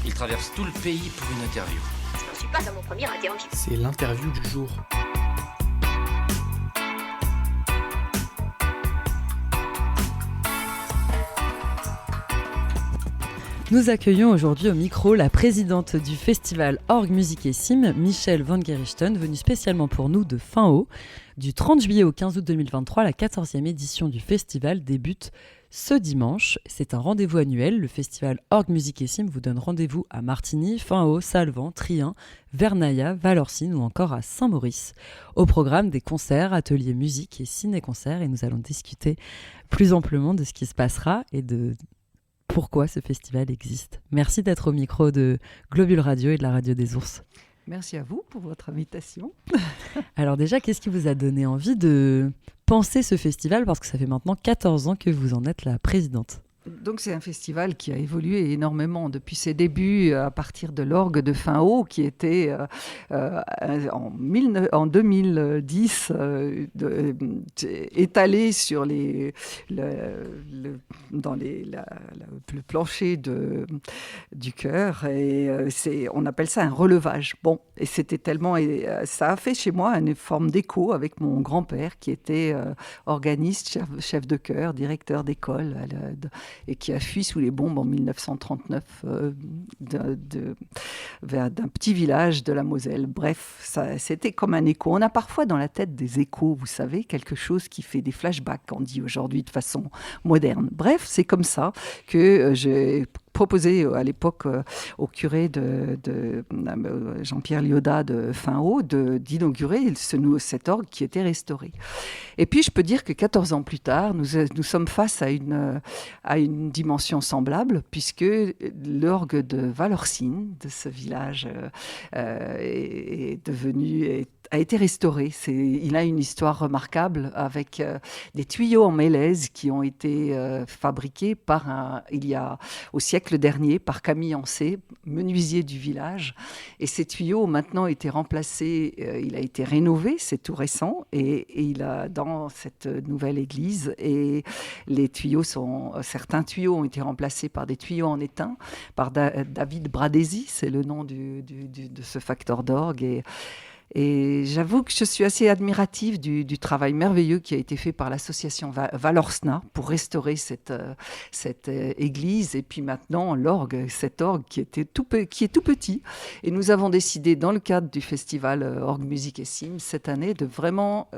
Il traverse tout le pays pour une interview. Je n'en suis pas à mon premier interview. C'est l'interview du jour. Nous accueillons aujourd'hui au micro la présidente du festival Orgue Musique et Sim, Michèle Van Gerichten, venue spécialement pour nous de Fain-Haut. Du 30 juillet au 15 août 2023, la 14e édition du festival débute ce dimanche. C'est un rendez-vous annuel. Le festival Orgue Musique et Sim vous donne rendez-vous à Martigny, Fain-Haut, Salvan, Trien, Vernaya, Valorcine ou encore à Saint-Maurice. Au programme, des concerts, ateliers musique et ciné-concerts. Et nous allons discuter plus amplement de ce qui se passera et de pourquoi ce festival existe. Merci d'être au micro de Globule Radio et de la Radio des Ours. Merci à vous pour votre invitation. Alors déjà, qu'est-ce qui vous a donné envie de penser ce festival ? Parce que ça fait maintenant 14 ans que vous en êtes la présidente. Donc c'est un festival qui a évolué énormément depuis ses débuts à partir de l'orgue de Fain-Haut qui était en 2010 étalé sur le plancher du chœur et on appelle ça un relevage. Bon, et c'était tellement ça a fait chez moi une forme d'écho avec mon grand-père qui était organiste, chef de chœur, directeur d'école et qui a fui sous les bombes en 1939 d'un petit village de la Moselle. Bref, c'était comme un écho. On a parfois dans la tête des échos, vous savez, quelque chose qui fait des flashbacks, on dit aujourd'hui de façon moderne. Bref, c'est comme ça que j'ai proposé à l'époque au curé de Jean-Pierre Lyoda de Fain-Haut d'inaugurer cet orgue qui était restauré. Et puis je peux dire que 14 ans plus tard, nous sommes face à une dimension semblable puisque l'orgue de Valorcine, de ce village, a été restauré. Il a une histoire remarquable avec des tuyaux en mélèze qui ont été fabriqués au siècle dernier par Camille Ancet, menuisier du village. Et ces tuyaux ont maintenant été remplacés, il a été rénové, c'est tout récent, et il a dans cette nouvelle église, et certains tuyaux ont été remplacés par des tuyaux en étain, par David Bradesi, c'est le nom de ce facteur d'orgue. Et j'avoue que je suis assez admirative du travail merveilleux qui a été fait par l'association Valorsna pour restaurer cette église. Et puis maintenant, cet orgue qui est tout petit. Et nous avons décidé, dans le cadre du festival Orgue Musique et Sim, cette année, de vraiment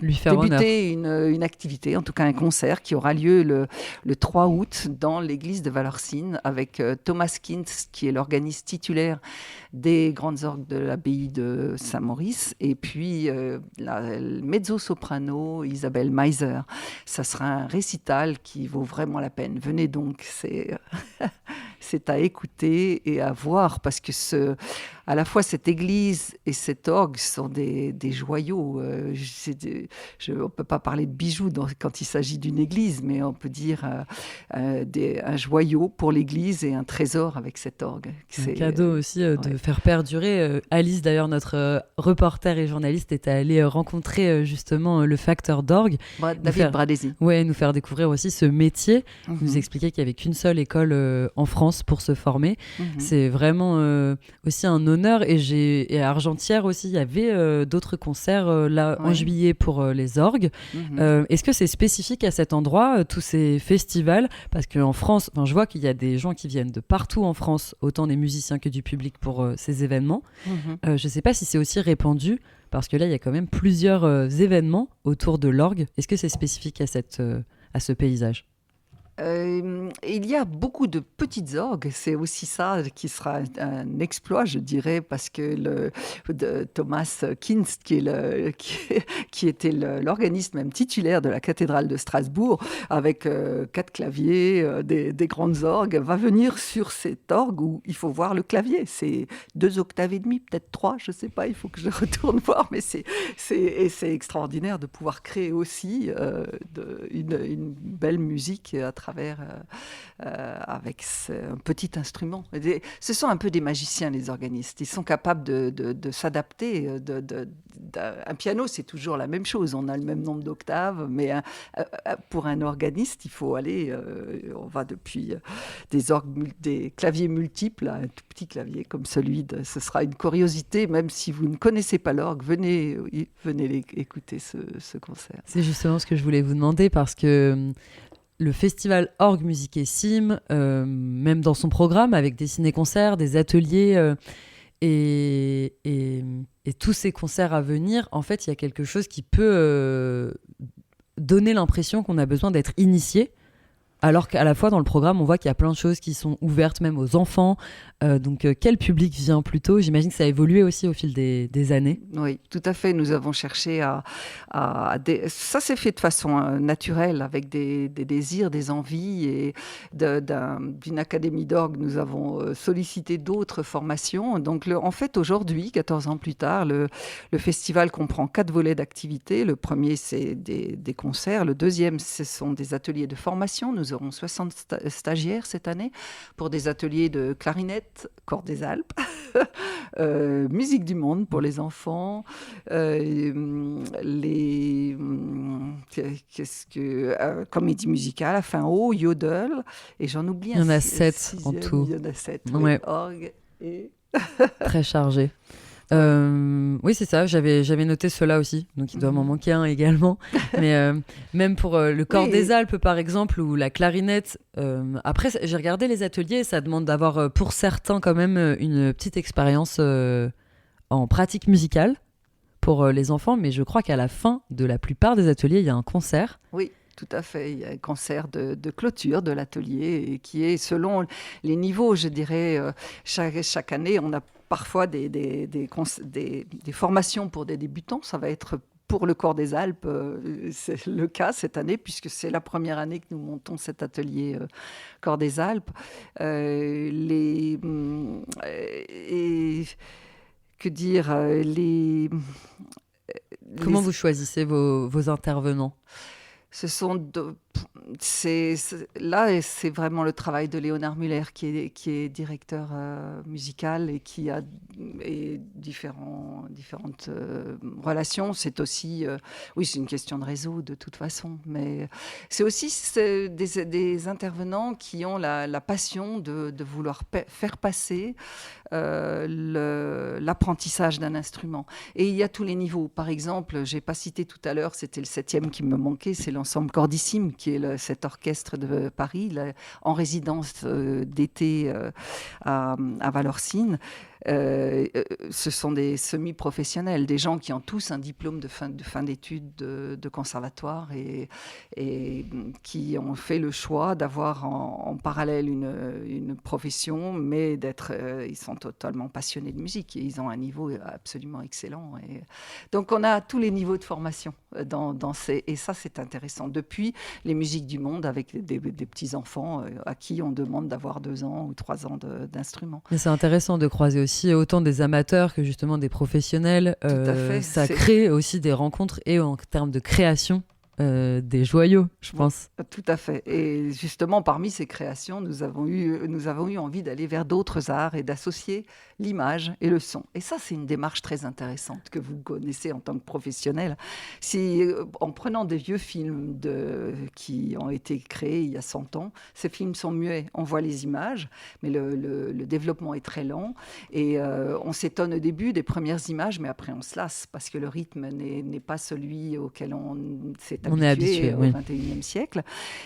lui faire débuter une activité, en tout cas un concert qui aura lieu le 3 août dans l'église de Valorcine avec Thomas Kintz, qui est l'organiste titulaire des grandes orgues de l'abbaye de Saint-Maurice, et puis la mezzo-soprano Isabelle Meiser. Ça sera un récital qui vaut vraiment la peine. Venez donc, c'est à écouter et à voir, parce que à la fois cette église et cet orgue sont des joyaux. On ne peut pas parler de bijoux quand il s'agit d'une église, mais on peut dire un joyau pour l'église et un trésor avec cet orgue. C'est un cadeau aussi de faire perdurer. Alice, d'ailleurs, notre reporter et journaliste, est allée rencontrer justement le facteur d'orgue. David Bradesi. Oui, nous faire découvrir aussi ce métier. Nous expliquer qu'il n'y avait qu'une seule école en France pour se former. C'est vraiment aussi un honneur. Et à Argentière aussi, il y avait d'autres concerts en juillet pour les orgues. Est-ce que c'est spécifique à cet endroit, tous ces festivals ? Parce qu'en France, je vois qu'il y a des gens qui viennent de partout en France, autant des musiciens que du public pour ces événements. Je ne sais pas si c'est aussi répandu, parce que là, il y a quand même plusieurs événements autour de l'orgue. Est-ce que c'est spécifique à ce paysage ? Il y a beaucoup de petites orgues, c'est aussi ça qui sera un exploit, je dirais, parce que Thomas Kintz, qui était l'organiste même titulaire de la cathédrale de Strasbourg, avec 4 claviers, des grandes orgues, va venir sur cet orgue où il faut voir le clavier. C'est 2 octaves et demie, peut-être 3, je ne sais pas, il faut que je retourne voir, mais c'est extraordinaire de pouvoir créer aussi une belle musique à travers avec un petit instrument. Ce sont un peu des magiciens, les organistes. Ils sont capables de s'adapter. Un piano, c'est toujours la même chose. On a le même nombre d'octaves, mais pour un organiste, il faut aller... on va depuis des claviers multiples à un tout petit clavier comme celui de... Ce sera une curiosité, même si vous ne connaissez pas l'orgue, venez écouter ce concert. C'est justement ce que je voulais vous demander, parce que le festival Orgue Musique et Sim, même dans son programme, avec des ciné-concerts, des ateliers et tous ces concerts à venir, en fait, il y a quelque chose qui peut donner l'impression qu'on a besoin d'être initié. Alors qu'à la fois dans le programme, on voit qu'il y a plein de choses qui sont ouvertes même aux enfants. Donc quel public vient plutôt ? J'imagine que ça a évolué aussi au fil des années. Oui, tout à fait. Nous avons cherché ça s'est fait de façon naturelle, avec des désirs, des envies. Et d'une académie d'orgue, nous avons sollicité d'autres formations. Donc en fait, aujourd'hui, 14 ans plus tard, le festival comprend 4 volets d'activités. Le premier, c'est des concerts. Le deuxième, ce sont des ateliers de formation. Nous aurons 60 stagiaires cette année pour des ateliers de clarinette, corps des Alpes, musique du monde pour les enfants, comédie musicale à fin haut, yodel, et j'en oublie un. Il y en a 7 en tout. Il y en a 7, ouais. Orgue et... Très chargé. Oui, c'est ça, j'avais noté cela aussi, donc il doit m'en manquer un également. Mais même pour le corps des Alpes, par exemple, ou la clarinette, après, j'ai regardé les ateliers, ça demande d'avoir, pour certains, quand même, une petite expérience en pratique musicale pour les enfants, mais je crois qu'à la fin de la plupart des ateliers, il y a un concert. Oui. Tout à fait. Il y a un concert de clôture de l'atelier qui est selon les niveaux, je dirais. Chaque année, on a parfois des formations pour des débutants. Ça va être pour le corps des Alpes, c'est le cas cette année, puisque c'est la première année que nous montons cet atelier corps des Alpes. Que dire Comment vous choisissez vos intervenants ? Là, c'est vraiment le travail de Léonard Muller qui est directeur musical et qui a différentes relations. C'est aussi, oui, c'est une question de réseau de toute façon, mais c'est aussi des intervenants qui ont la passion de vouloir faire passer l'apprentissage d'un instrument. Et il y a tous les niveaux. Par exemple, j'ai pas cité tout à l'heure, c'était le 7e qui me manquait, c'est l'ensemble Chordissime, qui est cet orchestre de Paris, en résidence d'été à Valorcine. Ce sont des semi-professionnels, des gens qui ont tous un diplôme de fin d'études de conservatoire et qui ont fait le choix d'avoir en parallèle une profession, mais ils sont totalement passionnés de musique et ils ont un niveau absolument excellent. Et donc on a tous les niveaux de formation et ça c'est intéressant. Depuis les musiques du monde avec des petits-enfants à qui on demande d'avoir 2 ans ou 3 ans d'instrument. Mais c'est intéressant de croiser aussi autant des amateurs que justement des professionnels. Tout à fait. Ça crée aussi des rencontres et en termes de création. Des joyaux, je pense. Tout à fait. Et justement, parmi ces créations, nous avons eu envie d'aller vers d'autres arts et d'associer l'image et le son. Et ça, c'est une démarche très intéressante que vous connaissez en tant que professionnel. En prenant des vieux films qui ont été créés il y a 100 ans, ces films sont muets. On voit les images, mais le développement est très lent. Et on s'étonne au début des premières images, mais après on se lasse parce que le rythme n'est pas celui auquel on s'est habitué au XXIe siècle.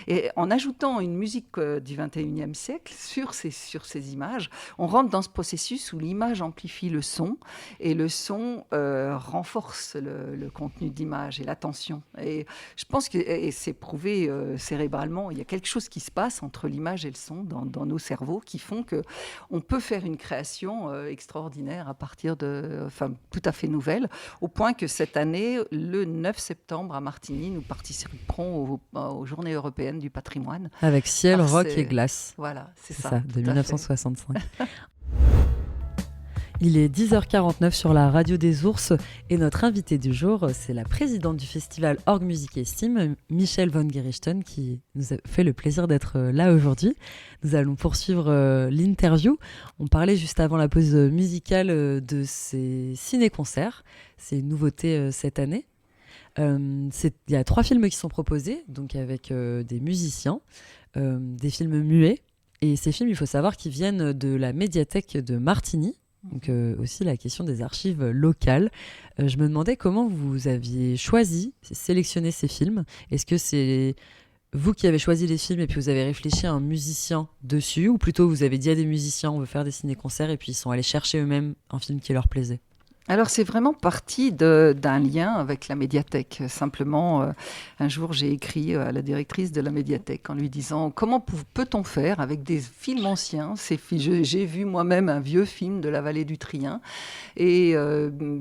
Et en ajoutant une musique du XXIe siècle sur ces images, on rentre dans ce processus où l'image amplifie le son et le son renforce le contenu d'image et l'attention. Et je pense que c'est prouvé cérébralement, il y a quelque chose qui se passe entre l'image et le son dans nos cerveaux qui font qu'on peut faire une création extraordinaire à partir tout à fait nouvelle, au point que cette année, le 9 septembre à Martigny, nous participerons aux Journées européennes du patrimoine. Avec ciel, rock et glace. Voilà, c'est ça. De 1965. Il est 10h49 sur la radio des ours et notre invitée du jour, c'est la présidente du festival Org Music et Sim, Michèle Van Gerichten, qui nous a fait le plaisir d'être là aujourd'hui. Nous allons poursuivre l'interview. On parlait juste avant la pause musicale de ces ciné-concerts. C'est une nouveauté cette année. Il y a 3 films qui sont proposés, donc avec des musiciens, des films muets. Et ces films, il faut savoir qu'ils viennent de la médiathèque de Martigny. Donc aussi la question des archives locales. Je me demandais comment vous aviez sélectionné ces films. Est-ce que c'est vous qui avez choisi les films et puis vous avez réfléchi à un musicien dessus, ou plutôt vous avez dit à des musiciens on veut faire des ciné-concerts et puis ils sont allés chercher eux-mêmes un film qui leur plaisait? Alors, c'est vraiment parti d'un lien avec la médiathèque. Simplement, un jour, j'ai écrit à la directrice de la médiathèque en lui disant « Comment peut-on faire avec des films anciens ?» J'ai vu moi-même un vieux film de la vallée du Trien et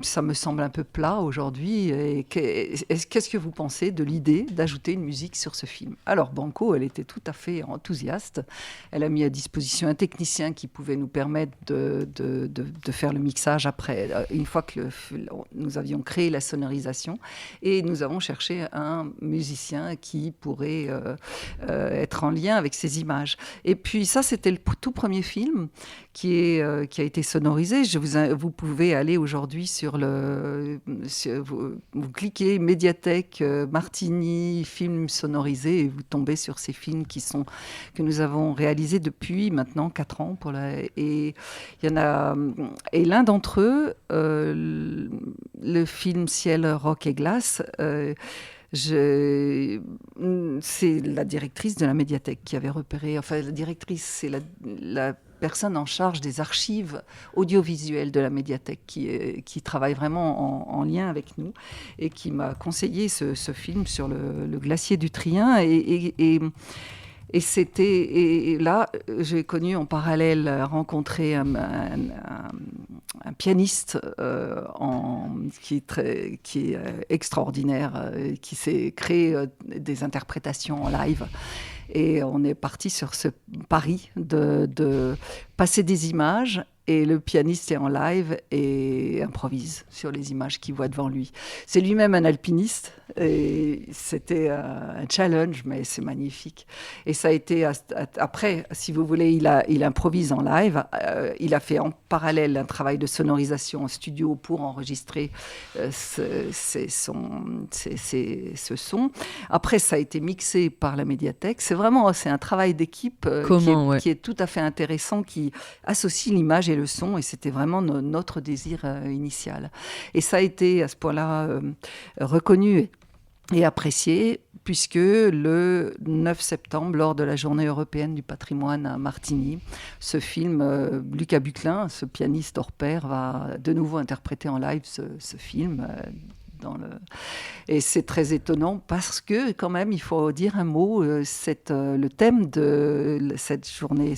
ça me semble un peu plat aujourd'hui. Qu'est-ce que vous pensez de l'idée d'ajouter une musique sur ce film? Alors, Banco, elle était tout à fait enthousiaste. Elle a mis à disposition un technicien qui pouvait nous permettre de faire le mixage après, une fois que nous avions créé la sonorisation, et nous avons cherché un musicien qui pourrait être en lien avec ces images. Et puis ça, c'était le tout premier film qui a été sonorisé. Vous pouvez aller aujourd'hui vous cliquez médiathèque Martigny film sonorisé et vous tombez sur ces films que nous avons réalisés depuis maintenant 4 ans et il y en a, et l'un d'entre eux, le film Ciel, roc et glace, c'est la directrice de la médiathèque qui avait repéré, enfin la directrice, c'est la personne en charge des archives audiovisuelles de la médiathèque qui travaille vraiment en lien avec nous et qui m'a conseillé ce film sur le glacier du Trien et là, j'ai connu en parallèle, rencontré un pianiste qui est extraordinaire, qui s'est créé des interprétations en live. Et on est parti sur ce pari de passer des images. Et le pianiste est en live et improvise sur les images qu'il voit devant lui. C'est lui-même un alpiniste et c'était un challenge, mais c'est magnifique. Et ça a été, après, si vous voulez, il improvise en live. Il a fait en parallèle un travail de sonorisation en studio pour enregistrer ce son. Après, ça a été mixé par la médiathèque. C'est un travail d'équipe qui est tout à fait intéressant, qui associe l'image et le son, et c'était vraiment notre désir initial. Et ça a été à ce point-là reconnu et apprécié, puisque le 9 septembre, lors de la journée européenne du patrimoine à Martigny, ce film, Lucas Bucklin, ce pianiste hors pair, va de nouveau interpréter en live ce film. Et c'est très étonnant parce que, quand même, il faut dire un mot, le thème de cette journée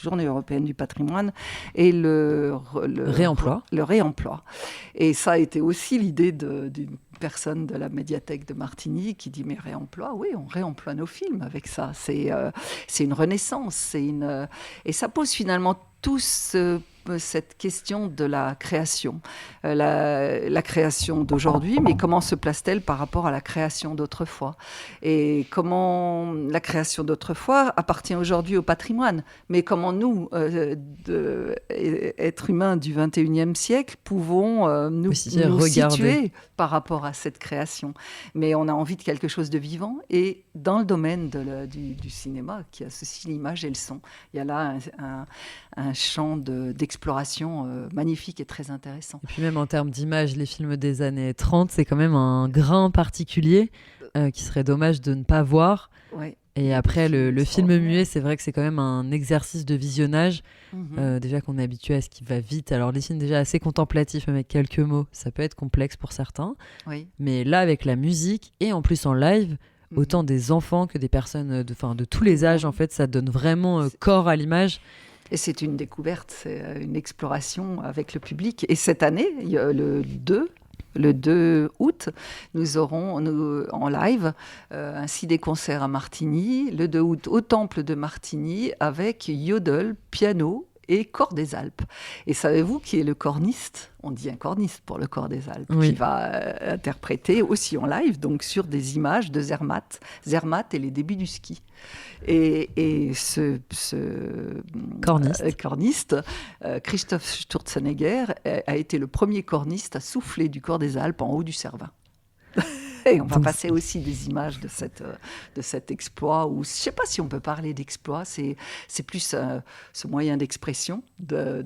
journée européenne du patrimoine est le réemploi. Le réemploi. Et ça a été aussi l'idée d'une personne de la médiathèque de Martigny qui dit mais réemploi, oui, on réemploie nos films avec ça. C'est une renaissance, et ça pose finalement cette question de la création, la création d'aujourd'hui, mais comment se place-t-elle par rapport à la création d'autrefois? Et comment la création d'autrefois appartient aujourd'hui au patrimoine, mais comment nous, êtres humains du 21e siècle, pouvons nous situer par rapport à cette création? Mais on a envie de quelque chose de vivant, et dans le domaine du cinéma, qui associe l'image et le son, il y a là un champ d'exploration magnifique et très intéressant. Et puis même en termes d'image, les films des années 30, c'est quand même un grain particulier qui serait dommage de ne pas voir. Ouais. Et après, le film muet, c'est vrai que c'est quand même un exercice de visionnage. Déjà qu'on est habitué à ce qui va vite. Alors, les films déjà assez contemplatifs, même avec quelques mots, ça peut être complexe pour certains. Oui. Mais là, avec la musique et en plus en live, autant des enfants que des personnes de tous les âges, en fait, ça donne vraiment corps à l'image. Et c'est une découverte, c'est une exploration avec le public. Et cette année, le 2 août, nous aurons en live un ciné-concert à Martigny, le 2 août au Temple de Martigny, avec yodel, piano et Chor des Alpes. Et savez-vous qui est le corniste ? On dit un corniste pour le Chor des Alpes, Oui. qui va interpréter aussi en live, donc sur des images de Zermatt et les débuts du ski. Et ce corniste, Christophe Sturzenegger, a été le premier corniste à souffler du Chor des Alpes en haut du Cervin. Et on va passer aussi des images de cet exploit, ou je ne sais pas si on peut parler d'exploit, c'est plus ce moyen d'expression de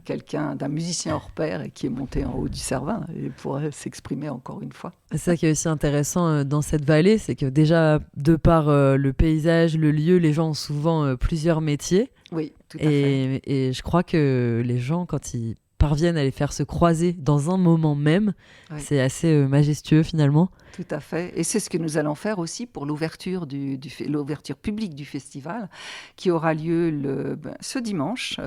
quelqu'un, d'un musicien hors pair et qui est monté en haut du Cervin et pourrait s'exprimer encore une fois. C'est ça qui est aussi intéressant dans cette vallée, c'est que déjà, de par le paysage, le lieu, les gens ont souvent plusieurs métiers. Oui, tout à fait. Et je crois que les gens, quand ils parviennent à les faire se croiser dans un moment même, Oui. c'est assez majestueux finalement. Tout à fait. Et c'est ce que nous allons faire aussi pour l'ouverture l'ouverture publique du festival, qui aura lieu ce dimanche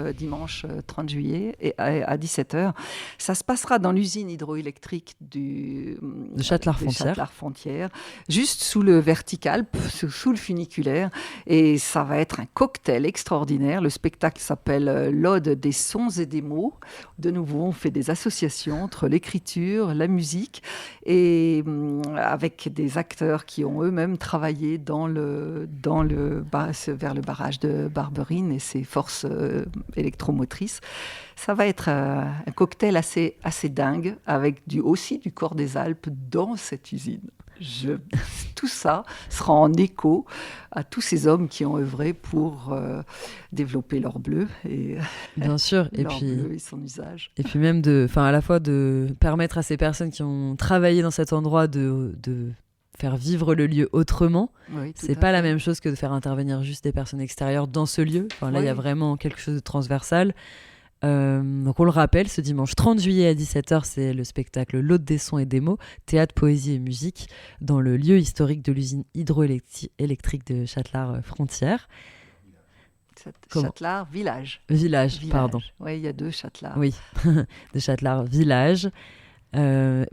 30 juillet, à 17h. Ça se passera dans l'usine hydroélectrique de Châtelard-Frontière, juste sous le vertical, sous le funiculaire. Et ça va être un cocktail extraordinaire. Le spectacle s'appelle l'Ode des sons et des mots. De nouveau, on fait des associations entre l'écriture, la musique, et avec des acteurs qui ont eux-mêmes travaillé vers le barrage de Barberine et ses forces électromotrices. Ça va être un cocktail assez dingue, avec aussi du Chor des Alpes dans cette usine. Tout ça sera en écho à tous ces hommes qui ont œuvré pour développer l'or bleu et bien sûr, l'or bleu et son usage. Et puis même à la fois de permettre à ces personnes qui ont travaillé dans cet endroit de faire vivre le lieu autrement. Oui, c'est pas la même chose que de faire intervenir juste des personnes extérieures dans ce lieu. Enfin, là, il y a vraiment quelque chose de transversal. Donc on le rappelle, ce dimanche 30 juillet à 17h, c'est le spectacle L'Ode des sons et des mots, théâtre, poésie et musique, dans le lieu historique de l'usine hydroélectrique de Châtelard-Frontière. Châtelard Village. Village, pardon. Oui, il y a 2 Châtelards. Oui, de Châtelard Village,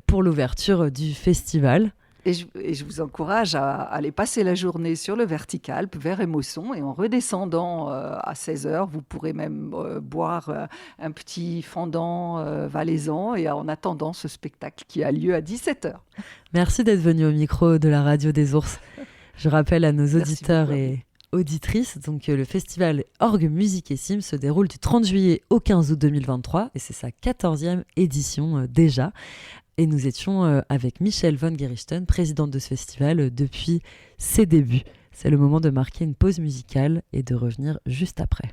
pour l'ouverture du festival. Et je vous encourage à aller passer la journée sur le vertical vers Émosson, et en redescendant à 16h, vous pourrez même boire un petit fendant valaisan, et en attendant ce spectacle qui a lieu à 17h. Merci d'être venu au micro de la Radio des Ours. Je rappelle à nos auditeurs et auditrices, donc le festival Orgue Musique et Sim se déroule du 30 juillet au 15 août 2023, et c'est sa 14e édition déjà. Et nous étions avec Michèle Von Gerichten, présidente de ce festival depuis ses débuts. C'est le moment de marquer une pause musicale et de revenir juste après.